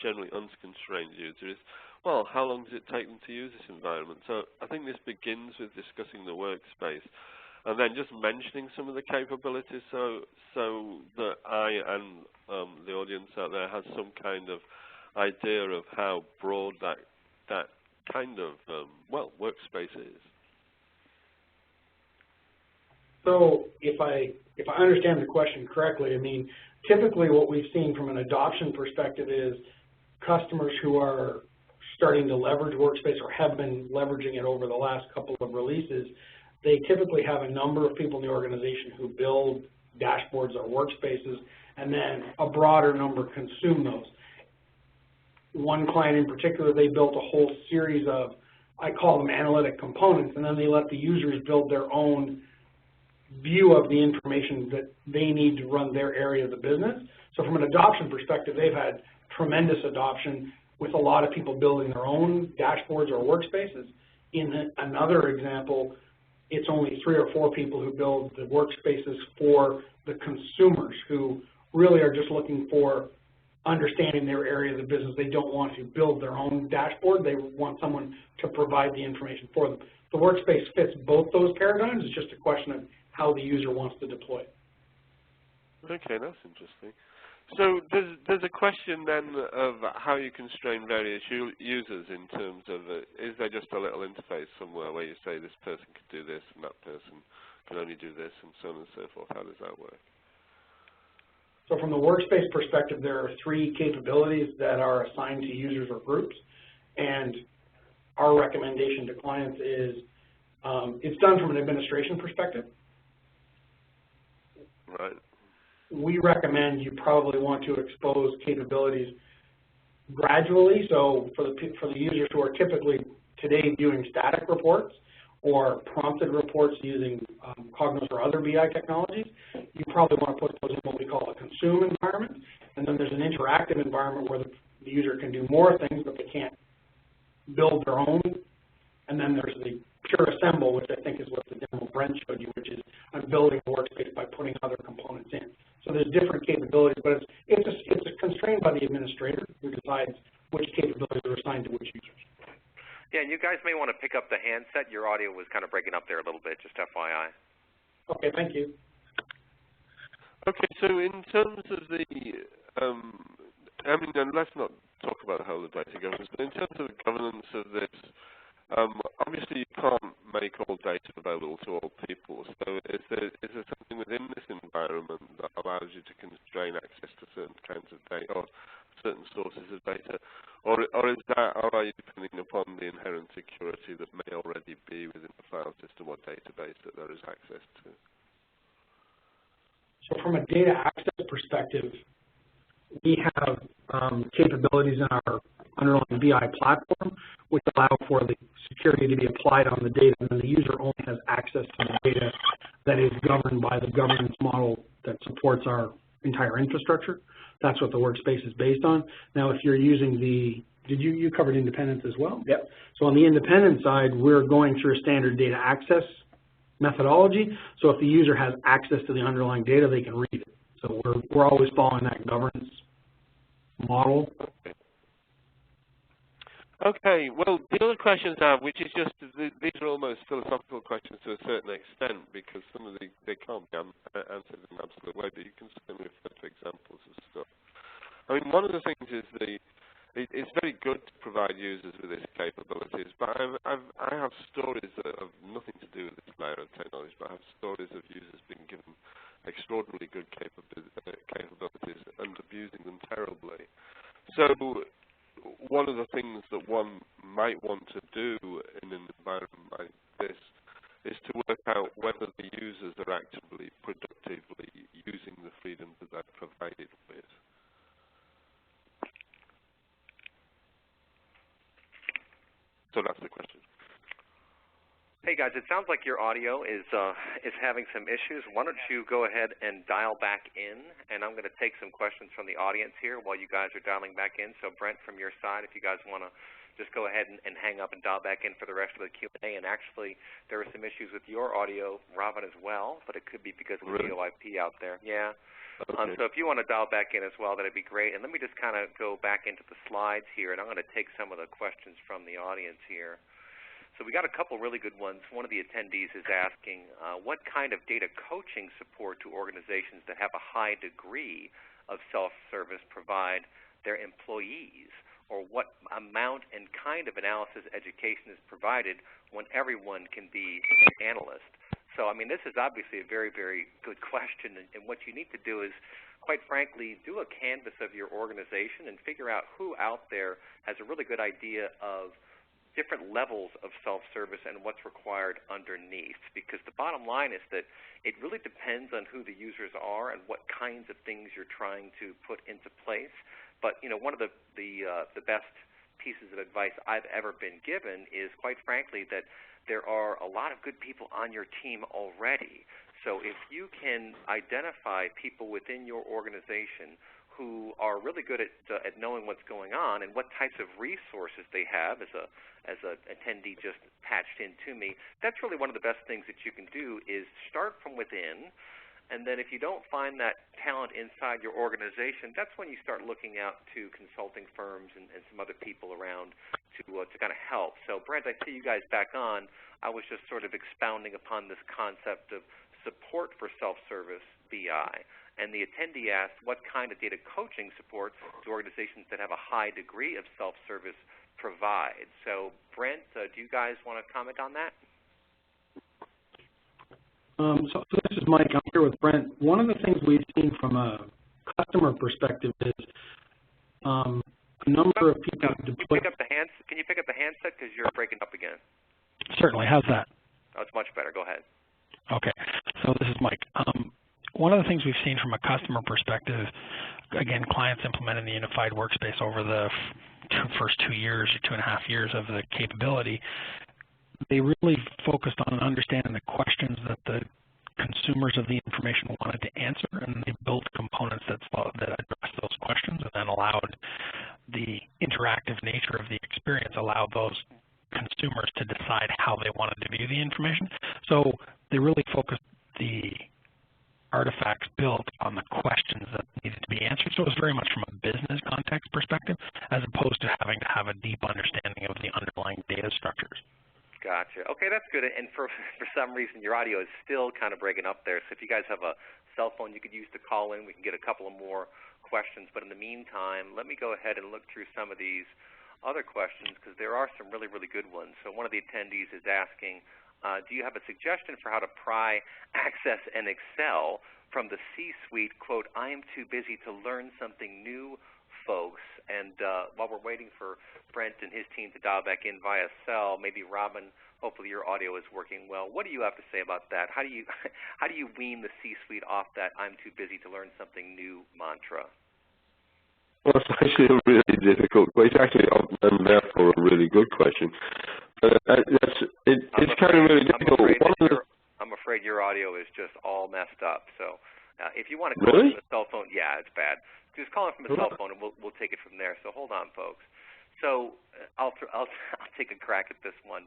generally unconstrained user is, well, how long does it take them to use this environment? So I think this begins with discussing the workspace and then just mentioning some of the capabilities so that I and the audience out there has some kind of idea of how broad that kind of, workspace is. So if I understand the question correctly, I mean, typically what we've seen from an adoption perspective is customers who are starting to leverage Workspace or have been leveraging it over the last couple of releases, they typically have a number of people in the organization who build dashboards or workspaces, and then a broader number consume those. One client in particular, they built a whole series of, I call them analytic components, and then they let the users build their own view of the information that they need to run their area of the business. So from an adoption perspective, they've had tremendous adoption with a lot of people building their own dashboards or workspaces. In another example, it's only 3 or 4 people who build the workspaces for the consumers who really are just looking for understanding their area of the business. They don't want to build their own dashboard. They want someone to provide the information for them. The workspace fits both those paradigms. It's just a question of how the user wants to deploy it. Okay, that's interesting. So there's a question then of how you constrain various users in terms of, is there just a little interface somewhere where you say this person can do this and that person can only do this and so on and so forth? How does that work? So from the workspace perspective, there are 3 capabilities that are assigned to users or groups, and our recommendation to clients is it's done from an administration perspective. Right. We recommend you probably want to expose capabilities gradually. So for the users who are typically today viewing static reports or prompted reports using Cognos or other BI technologies, you probably want to put those in what we call a consume environment. And then there's an interactive environment where the user can do more things, but they can't build their own. And then there's the pure assemble, which I think is what the demo Brent showed you, which is I'm building a workspace by putting other components in. So there's different capabilities, but it's constrained by the administrator who decides which capabilities are assigned to which users. Yeah, and you guys may want to pick up the handset. Your audio was kind of breaking up there a little bit, just FYI. Okay, thank you. Okay, so in terms of the, and let's not talk about how the data governance, but in terms of the governance of this, obviously you can't make all data available to all people. So is there something within this environment that allows you to constrain access to certain kinds of data or certain sources of data, or are you depending upon the inherent security that may already be within the file system or database that there is access to? So from a data access perspective, we have capabilities in our underlying BI platform which allow for the security to be applied on the data, and then the user only has access to the data that is governed by the governance model that supports our entire infrastructure. That's what the workspace is based on. Now, if you're using you covered independence as well? Yep. So on the independent side, we're going through a standard data access methodology. So if the user has access to the underlying data, they can read it. So we're always following that governance model. Okay, well, the other questions I have, which is just, these are almost philosophical questions to a certain extent because some of they can't be answered in an absolute way, but you can certainly refer to examples of stuff. I mean, one of the things is it's very good to provide users with these capabilities, but I have stories that have nothing to do with this layer of technology, but I have stories of users being given extraordinarily good capabilities and abusing them terribly. So one of the things that one might want to do this is to work out whether the users are actively, productively using the freedoms that they're provided with. So that's the question. Hey guys, it sounds like your audio is having some issues. Why don't you go ahead and dial back in, and I'm going to take some questions from the audience here while you guys are dialing back in. So Brent, from your side, if you guys want to just go ahead and hang up and dial back in for the rest of the Q&A. And actually, there are some issues with your audio, Robin, as well, but it could be because of the VoIP out there. Yeah. Okay. So if you want to dial back in as well, that'd be great. And let me just kind of go back into the slides here, and I'm going to take some of the questions from the audience here. So we got a couple really good ones. One of the attendees is asking, what kind of data coaching support do organizations that have a high degree of self-service provide their employees? Or what amount and kind of analysis education is provided when everyone can be an analyst? So, I mean, this is obviously a very, very good question. And what you need to do is, quite frankly, do a canvas of your organization and figure out who out there has a really good idea of different levels of self-service and what's required underneath. Because the bottom line is that it really depends on who the users are and what kinds of things you're trying to put into place. But, you know, one of the best pieces of advice I've ever been given is, quite frankly, that there are a lot of good people on your team already. So if you can identify people within your organization who are really good at knowing what's going on and what types of resources they have, as a attendee just patched in to me, that's really one of the best things that you can do is start from within. And then if you don't find that talent inside your organization, that's when you start looking out to consulting firms and some other people around to kind of help. So, Brent, I see you guys back on. I was just sort of expounding upon this concept of support for self-service BI. And the attendee asked, what kind of data coaching support do organizations that have a high degree of self-service provide? So, Brent, do you guys want to comment on that? So this is Mike. I'm here with Brent. One of the things we've seen from a customer perspective is a number of people deploy. Can you pick up the handset because you're breaking up again? Certainly. How's that? Oh, it's much better. Go ahead. Okay. So this is Mike. One of the things we've seen from a customer perspective, again, clients implementing the unified workspace over the first 2 years or 2.5 years of the capability, they really focused on understanding the questions that the consumers of the information wanted to answer, and they built components that addressed those questions and then allowed the interactive nature of the experience, allowed those consumers to decide how they wanted to view the information. So they really focused the artifacts built on the questions that needed to be answered. So it was very much from a business context perspective as opposed to having to have a deep understanding of the underlying data structures. Gotcha. Okay, that's good. And for some reason, your audio is still kind of breaking up there. So if you guys have a cell phone you could use to call in, we can get a couple of more questions. But in the meantime, let me go ahead and look through some of these other questions because there are some really, really good ones. So one of the attendees is asking, do you have a suggestion for how to pry access and excel from the C-suite, quote, I am too busy to learn something new, folks? And while we're waiting for Brent and his team to dial back in via cell, maybe Robin, hopefully your audio is working well. What do you have to say about that? How do you wean the C-suite off that I'm too busy to learn something new mantra? Well, it's actually a really difficult question. Actually, and therefore a really good question. It's kind of really difficult. I'm afraid your audio is just all messed up. So if you want to call from a cell phone, yeah, it's bad. Just call it from a cell phone, and we'll take it from there. So hold on, folks. So I'll take a crack at this one.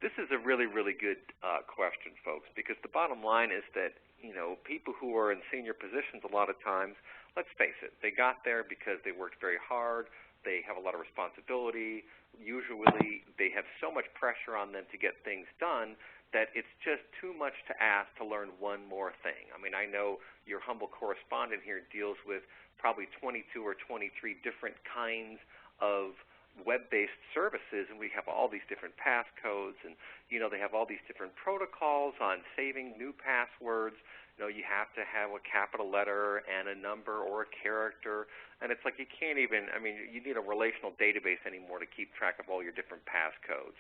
This is a really, really good question, folks, because the bottom line is that, you know, people who are in senior positions a lot of times, let's face it, they got there because they worked very hard. They have a lot of responsibility. Usually they have so much pressure on them to get things done that it's just too much to ask to learn one more thing. I mean, I know your humble correspondent here deals with probably 22 or 23 different kinds of web-based services, and we have all these different passcodes, and, you know, they have all these different protocols on saving new passwords. You know, you have to have a capital letter and a number or a character, and it's like you can't even, I mean, you need a relational database anymore to keep track of all your different passcodes.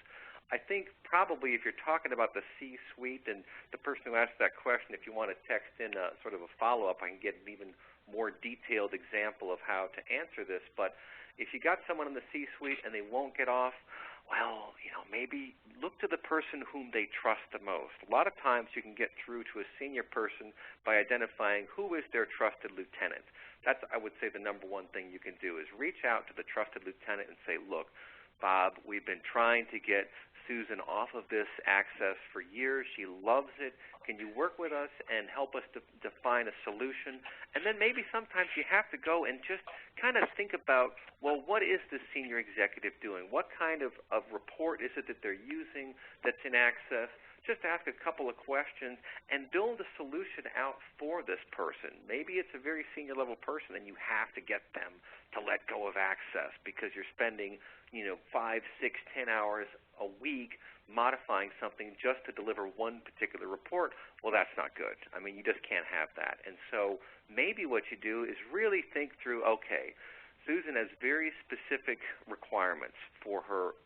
I think probably if you're talking about the C-suite and the person who asked that question, if you want to text in a sort of a follow-up, I can get an even more detailed example of how to answer this. But if you got someone in the C-suite and they won't get off, well, maybe look to the person whom they trust the most. A lot of times you can get through to a senior person by identifying who is their trusted lieutenant. That's, I would say, the number one thing you can do is reach out to the trusted lieutenant and say, look, Bob, we've been trying to get Susan off of this access for years. She loves it. Can you work with us and help us to define a solution? And then maybe sometimes you have to go and just kind of think about, well, what is this senior executive doing? What kind of report is it that they're using that's in access? Just ask a couple of questions and build a solution out for this person. Maybe it's a very senior level person and you have to get them to let go of access because you're spending 5, 6, 10 hours a week modifying something just to deliver one particular report. Well, that's not good. I mean, you just can't have that. And so maybe what you do is really think through, okay, Susan has very specific requirements for her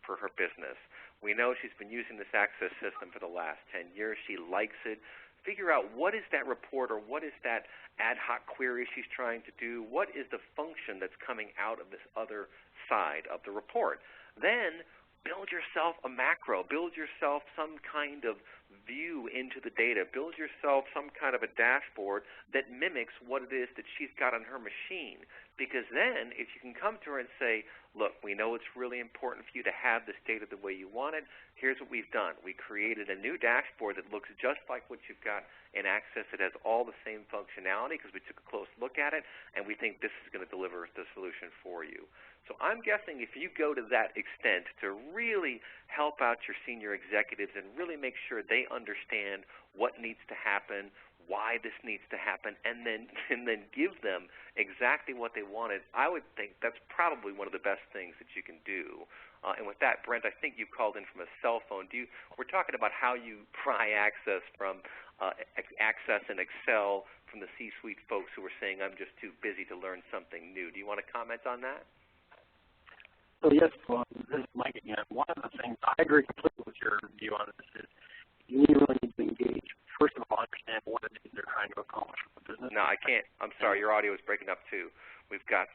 business. We know she's been using this access system for the last 10 years. She likes it. Figure out what is that report or what is that ad hoc query she's trying to do. What is the function that's coming out of this other side of the report? Then build yourself a macro. Build yourself some kind of view into the data. Build yourself some kind of a dashboard that mimics what it is that she's got on her machine. Because then if you can come to her and say, look, we know it's really important for you to have this data the way you want it. Here's what we've done. We created a new dashboard that looks just like what you've got in Access. It has all the same functionality because we took a close look at it, and we think this is going to deliver the solution for you. So I'm guessing if you go to that extent to really help out your senior executives and really make sure they understand what needs to happen, why this needs to happen, and then give them exactly what they wanted, I would think that's probably one of the best things that you can do. And with that, Brent, I think you called in from a cell phone. We're talking about how you pry access from Access and Excel from the C-suite folks who are saying, I'm just too busy to learn something new. Do you want to comment on that? So yes, this is Mike again. One of the things, I agree completely with your view on this, is you really need to engage. First of all, understand what it is they're trying to accomplish with the business. No, I can't. I'm sorry, your audio is breaking up too. We've got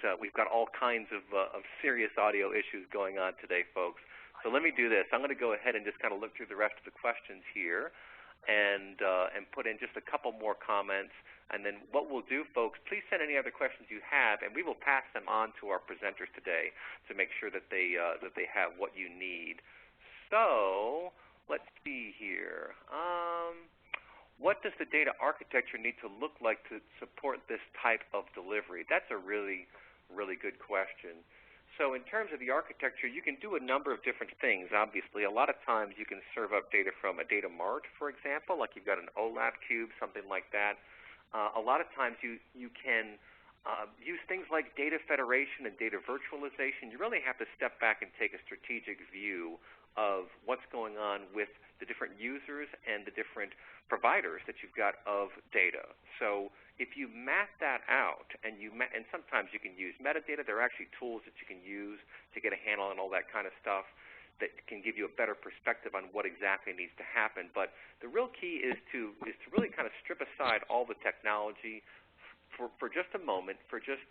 all kinds of serious audio issues going on today, folks. So let me do this. I'm going to go ahead and just kind of look through the rest of the questions here and put in just a couple more comments. And then what we'll do, folks, please send any other questions you have, and we will pass them on to our presenters today to make sure that they have what you need. So let's see here. What does the data architecture need to look like to support this type of delivery? That's a really, really good question. So in terms of the architecture, you can do a number of different things, obviously. A lot of times you can serve up data from a data mart, for example, like you've got an OLAP cube, something like that. A lot of times you can use things like data federation and data virtualization. You really have to step back and take a strategic view of what's going on with the different users and the different providers that you've got of data. So if you map that out, and sometimes you can use metadata. There are actually tools that you can use to get a handle on all that kind of stuff that can give you a better perspective on what exactly needs to happen. But the real key is to really kind of strip aside all the technology for just a moment, for just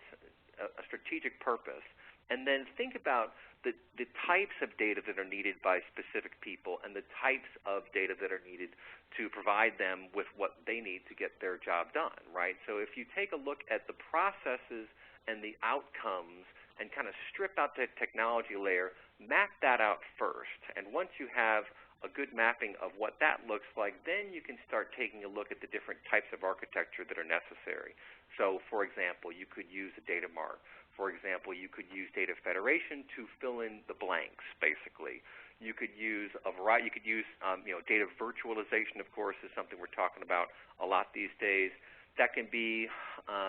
a strategic purpose, and then think about the types of data that are needed by specific people and the types of data that are needed to provide them with what they need to get their job done, right? So if you take a look at the processes and the outcomes and kind of strip out the technology layer, map that out first. And once you have a good mapping of what that looks like, then you can start taking a look at the different types of architecture that are necessary. So, for example, you could use a data mart. For example, you could use data federation to fill in the blanks, basically. You could use a variety. You could use, data virtualization, of course, is something we're talking about a lot these days. That can be,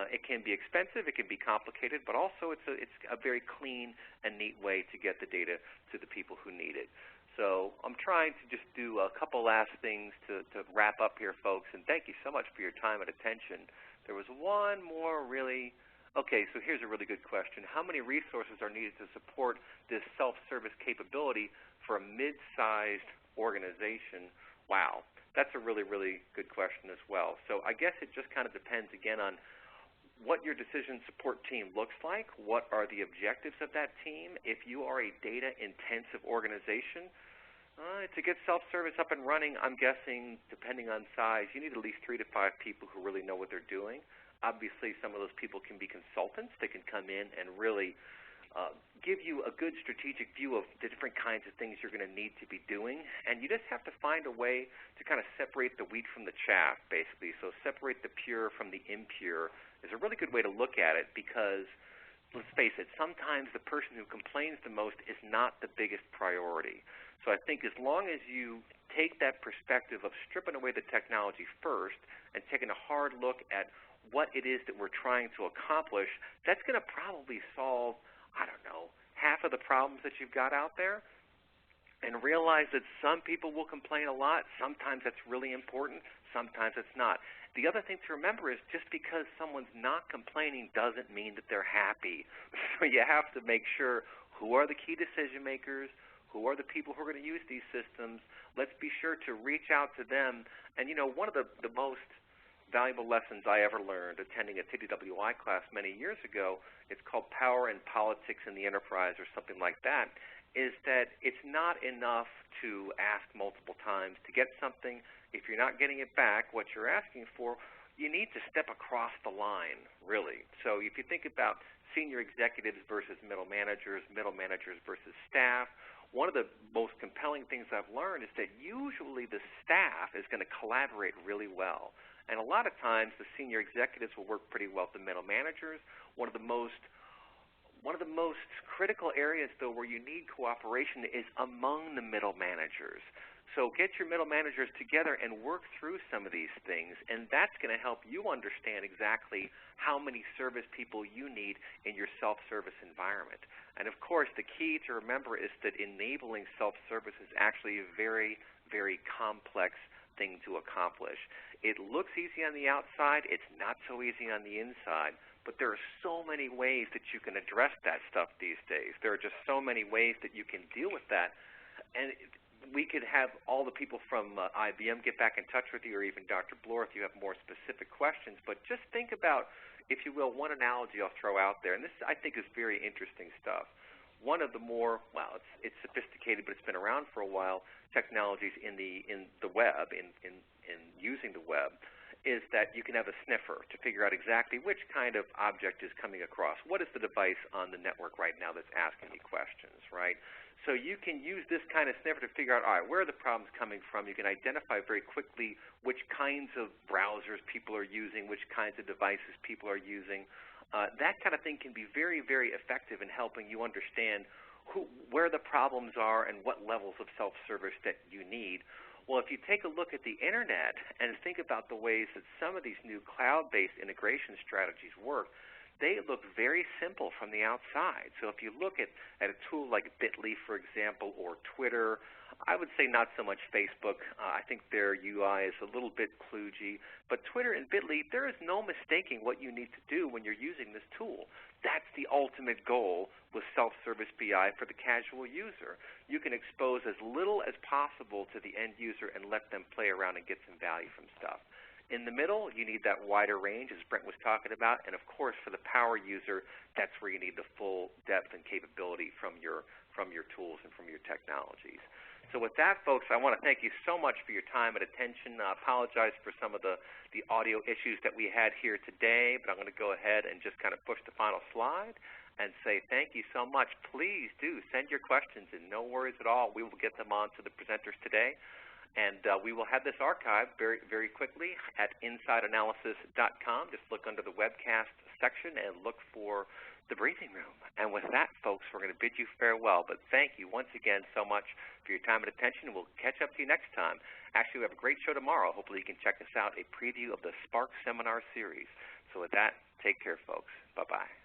it can be expensive, it can be complicated, but also it's a very clean and neat way to get the data to the people who need it. So I'm trying to just do a couple last things to wrap up here, folks, and thank you so much for your time and attention. There was one more really Okay, so here's a really good question. How many resources are needed to support this self-service capability for a mid-sized organization? Wow, that's a really, really good question as well. So I guess it just kind of depends, again, on what your decision support team looks like, what are the objectives of that team. If you are a data-intensive organization, to get self-service up and running, I'm guessing, depending on size, you need at least 3 to 5 people who really know what they're doing. Obviously, some of those people can be consultants. They can come in and really give you a good strategic view of the different kinds of things you're going to need to be doing. And you just have to find a way to kind of separate the wheat from the chaff, basically. So separate the pure from the impure is a really good way to look at it because, let's face it, sometimes the person who complains the most is not the biggest priority. So I think as long as you take that perspective of stripping away the technology first and taking a hard look at what it is that we're trying to accomplish, that's going to probably solve, I don't know, half of the problems that you've got out there. And realize that some people will complain a lot. Sometimes that's really important. Sometimes it's not. The other thing to remember is just because someone's not complaining doesn't mean that they're happy. So you have to make sure who are the key decision makers, who are the people who are going to use these systems. Let's be sure to reach out to them. And, you know, one of the most valuable lessons I ever learned attending a TWI class many years ago, it's called Power and Politics in the Enterprise or something like that, is that it's not enough to ask multiple times to get something. If you're not getting it back, what you're asking for, you need to step across the line, really. So if you think about senior executives versus middle managers versus staff, one of the most compelling things I've learned is that usually the staff is going to collaborate really well. And a lot of times the senior executives will work pretty well with the middle managers. One of the most critical areas, though, where you need cooperation is among the middle managers. So get your middle managers together and work through some of these things, and that's going to help you understand exactly how many service people you need in your self-service environment. And, of course, the key to remember is that enabling self-service is actually a very, very complex thing to accomplish. It looks easy on the outside. It's not so easy on the inside. But there are so many ways that you can address that stuff these days. There are just so many ways that you can deal with that. And we could have all the people from IBM get back in touch with you, or even Dr. Bloor if you have more specific questions. But just think about, if you will, one analogy I'll throw out there. And this, I think, is very interesting stuff. One of the more, well, it's sophisticated, but it's been around for a while, technologies in the web, in using the web, is that you can have a sniffer to figure out exactly which kind of object is coming across. What is the device on the network right now that's asking me questions, right? So you can use this kind of sniffer to figure out, all right, where are the problems coming from? You can identify very quickly which kinds of browsers people are using, which kinds of devices people are using. That kind of thing can be very, very effective in helping you understand where the problems are and what levels of self-service that you need. Well, if you take a look at the Internet and think about the ways that some of these new cloud-based integration strategies work, they look very simple from the outside. So if you look at a tool like Bitly, for example, or Twitter, I would say not so much Facebook. I think their UI is a little bit kludgy. But Twitter and Bitly, there is no mistaking what you need to do when you're using this tool. That's the ultimate goal with self-service BI for the casual user. You can expose as little as possible to the end user and let them play around and get some value from stuff. In the middle, you need that wider range, as Brent was talking about, and of course, for the power user, that's where you need the full depth and capability from your tools and from your technologies. So with that, folks, I want to thank you so much for your time and attention. I apologize for some of the audio issues that we had here today, but I'm going to go ahead and just kind of push the final slide and say thank you so much. Please do send your questions, and no worries at all. We will get them on to the presenters today. And we will have this archived very, very quickly at insideanalysis.com. Just look under the Webcast section and look for the briefing room. And with that, folks, we're going to bid you farewell. But thank you once again so much for your time and attention. We'll catch up to you next time. Actually, we have a great show tomorrow. Hopefully you can check us out, a preview of the Spark Seminar Series. So with that, take care, folks. Bye-bye.